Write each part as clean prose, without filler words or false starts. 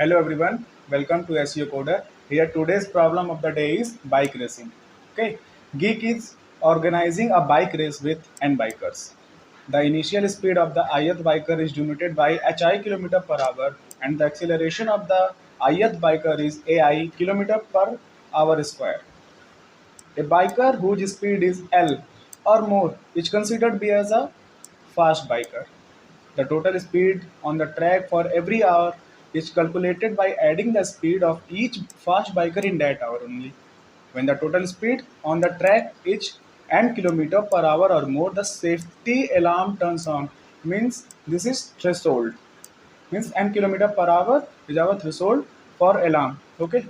Hello everyone, welcome to SEO Coder. Here today's problem of the day is bike racing. Okay, Geek is organizing a bike race with N bikers. The initial speed of the ith biker is denoted by HI km per hour and the acceleration of the ith biker is AI km per hour square. A biker whose speed is L or more is considered be as a fast biker. The total speed on the track for every hour is calculated by adding the speed of each fast biker in that hour only. When the total speed on the track is n km per hour or more, the safety alarm turns on. Means this is threshold. Means n km per hour is our threshold for alarm. Okay,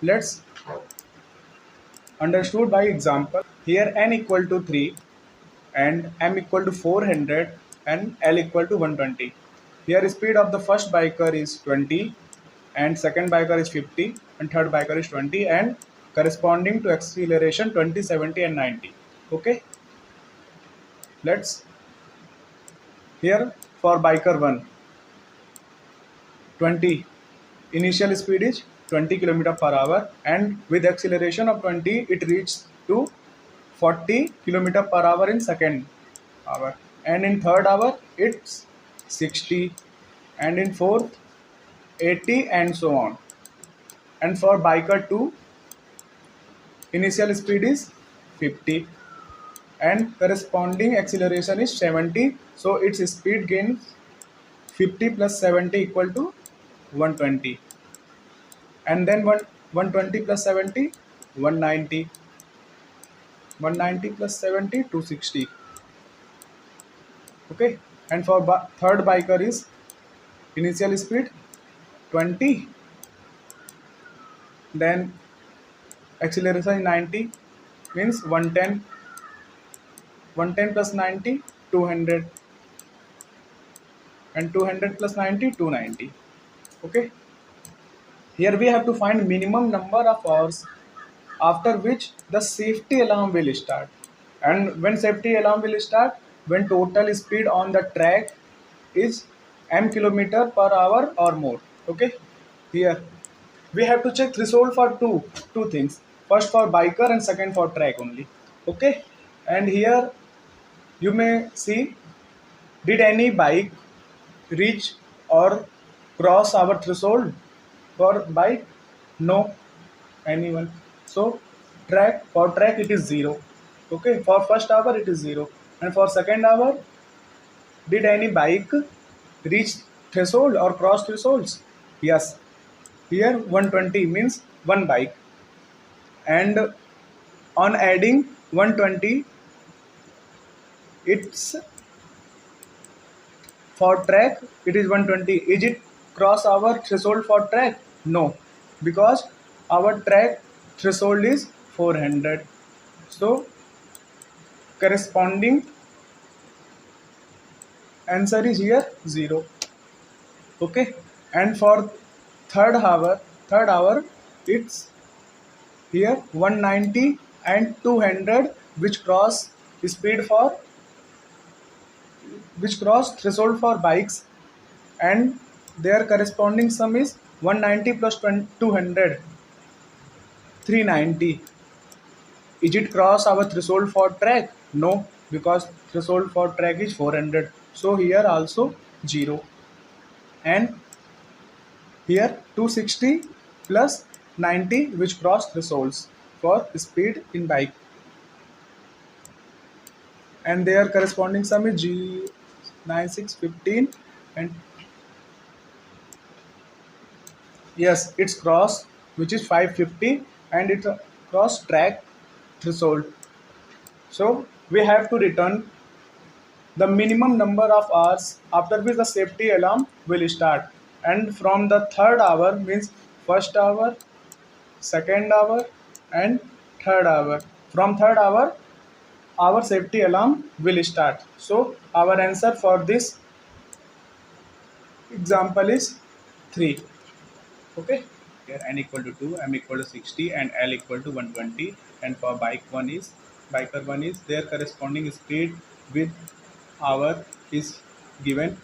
let's understood by example. Here n equal to 3 and m equal to 400 and l equal to 120. Here speed of the first biker is 20 and second biker is 50 and third biker is 20 and corresponding to acceleration 20, 70 and 90. Okay, let's here for biker 1 20 initial speed is 20 km per hour and with acceleration of 20 it reaches to 40 km per hour in second hour and in third hour it's 60 and in fourth 80 and so on. And for biker 2 initial speed is 50 and corresponding acceleration is 70, so its speed gains 50 plus 70 equal to 120 and then 120 plus 70 190, 190 plus 70 260. Okay, and for third biker is initial speed 20 then acceleration 90 means 110, 110 plus 90 200 and 200 plus 90 290. Okay, here we have to find minimum number of hours after which the safety alarm will start. And when safety alarm will start, when total speed on the track is m kilometer per hour or more. Okay, here we have to check threshold for two things. First for biker and second for track only. Okay, and here you may see, did any bike reach or cross our threshold for bike? No, anyone. So track, for track it is 0. Okay, for first hour it is 0 and for second hour did any bike reach threshold or cross thresholds? Yes, here 120 means one bike and on adding 120 it's for track it is 120. Is it cross our threshold for track? No, because our track threshold is 400. So corresponding answer is here 0. Okay, and for third hour it's here 190 and 200 speed for which cross threshold for bikes and their corresponding sum is 190 plus 200 390. Is it cross our threshold for track? No, because threshold for track is 400. So here also 0 and here 260 plus 90 which cross thresholds for speed in bike and their corresponding sum is G 9615 and yes it's cross which is 550 and it's a cross track threshold. So we have to return the minimum number of hours after which the safety alarm will start and from the third hour means first hour, second hour and third hour. From third hour our safety alarm will start. So our answer for this example is 3. Okay, here n equal to 2, m equal to 60 and l equal to 120 and for biker 1 is their corresponding speed with hour is given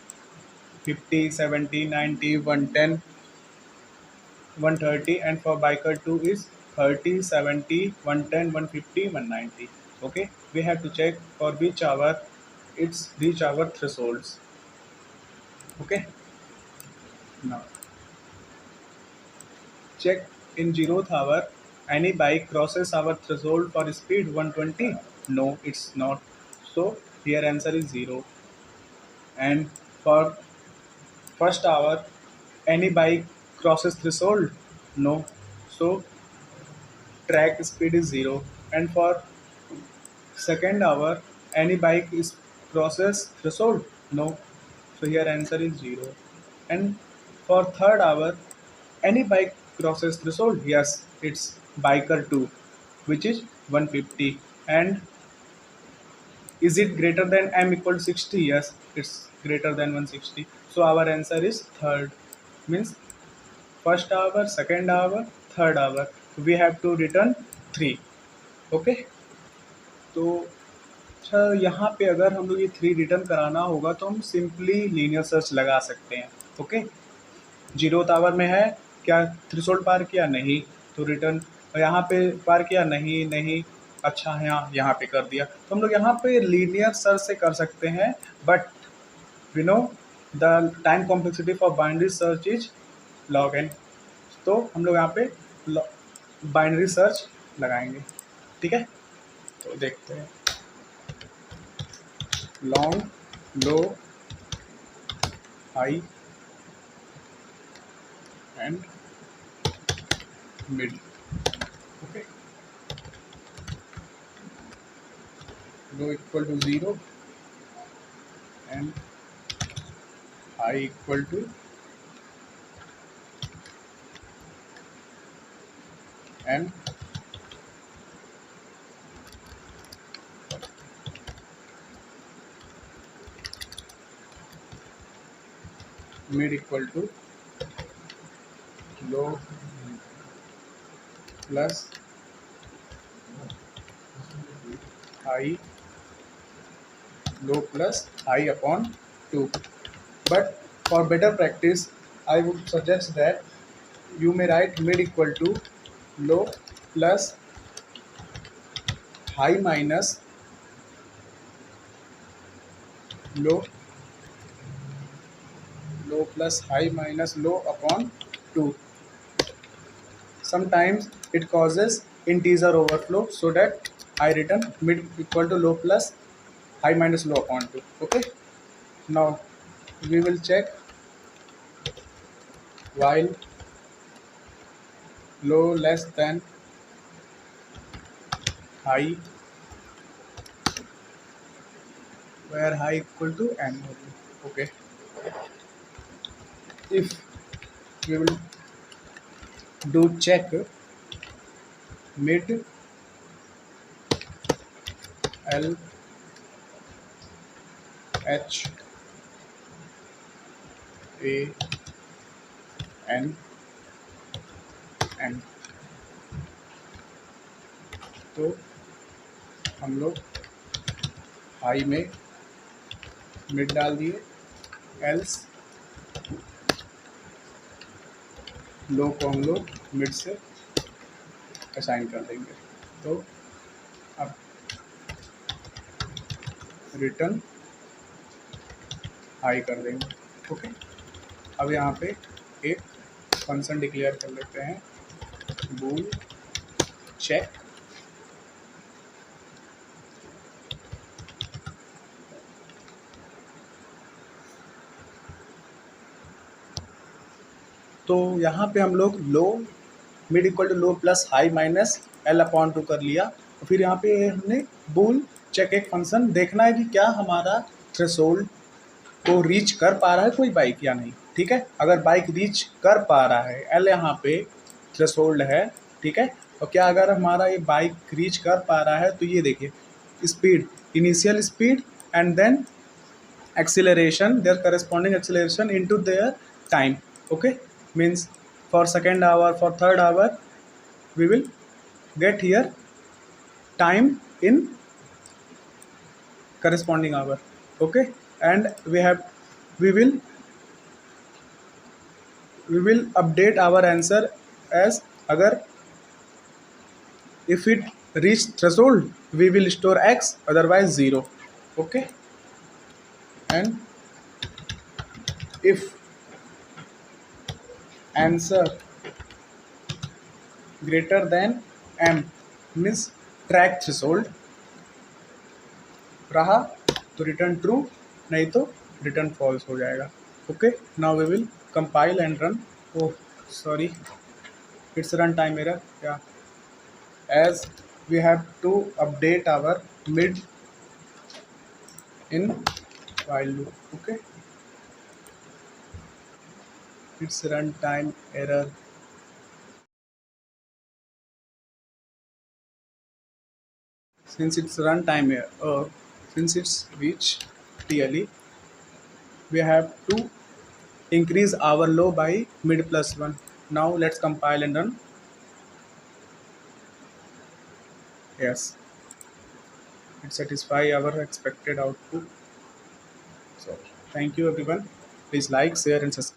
50, 70, 90, 110 130, and for biker 2 is 30, 70, 110, 150, 190. Okay, we have to check for which hour it's reach our thresholds. Okay, now check in 0th hour any bike crosses our threshold for speed 120. No, it's not. So here answer is 0. And for first hour any bike crosses threshold. No, so track speed is 0. And for second hour any bike is crosses threshold. No, so here answer is 0. And for third hour any bike crosses threshold. Yes, it's biker 2, which is 150. And is it greater than m equal to 60? Yes, it's greater than 160. So our answer is third. Means first hour, second hour, third hour. We have to return 3. Okay. तो अच्छा, यहाँ पे अगर हम लोग ये 3 return कराना होगा तो हम सिंपली लीनियर सर्च लगा सकते हैं. ओके, 0th आवर में है क्या थ्रेशोल्ड पार किया? नहीं, तो रिटर्न. यहाँ पे पार किया? नहीं, नहीं. अच्छा, यहाँ पे कर दिया. तो हम लोग यहाँ पे लीनियर सर्च से कर सकते हैं. But we know the time complexity for binary search is log N. तो हम लोग यहाँ पे बाइनरी सर्च लगाएंगे. ठीक है, तो देखते हैं. Long, low, high and mid. Okay, low equal to 0 and high equal to and mid equal to low plus high, low plus high upon 2. But for better practice I would suggest that you may write mid equal to low plus high minus low, low plus high minus low upon 2. Sometimes it causes integer overflow, so that I written mid equal to low plus high minus low upon 2. Okay, now we will check while low less than high, where high equal to n. Okay, if we will do check mid L H A N N, तो हम लोग high में mid डाल दिए, else लो को हम लोग mid से असाइन कर देंगे. तो अब रिटर्न हाई कर देंगे. ओके, अब यहाँ पे एक फंक्शन डिक्लेयर कर लेते हैं, बूल चेक. तो यहाँ पे हम लोग low mid equal to low plus high minus L upon 2 कर लिया. और फिर यहाँ पे हमने बूल चेक एक फंक्शन देखना है कि क्या हमारा थ्रेशोल्ड को रीच कर पा रहा है कोई बाइक या नहीं. ठीक है, अगर बाइक रीच कर पा रहा है, एल यहाँ पे थ्रेशोल्ड है. ठीक है, और क्या अगर हमारा ये बाइक रीच कर पा रहा है, तो ये देखिए speed, initial speed and then acceleration, their corresponding acceleration into their time. Okay, means for second hour, for third hour we will get here time in corresponding hour. Okay, and we will update our answer as agar if it reach threshold we will store x, otherwise 0. Okay, and if answer greater than m means track threshold रहा तो return true, नहीं तो return false हो जाएगा. Okay, now we will compile and run. Oh sorry, it's runtime error. Yeah, as we have to update our mid in while loop. Okay, it's runtime error. Since it's runtime error, since it's reached TLE, we have to increase our low by mid plus 1. Now let's compile and run. Yes, it satisfy our expected output. So thank you everyone. Please like, share and subscribe.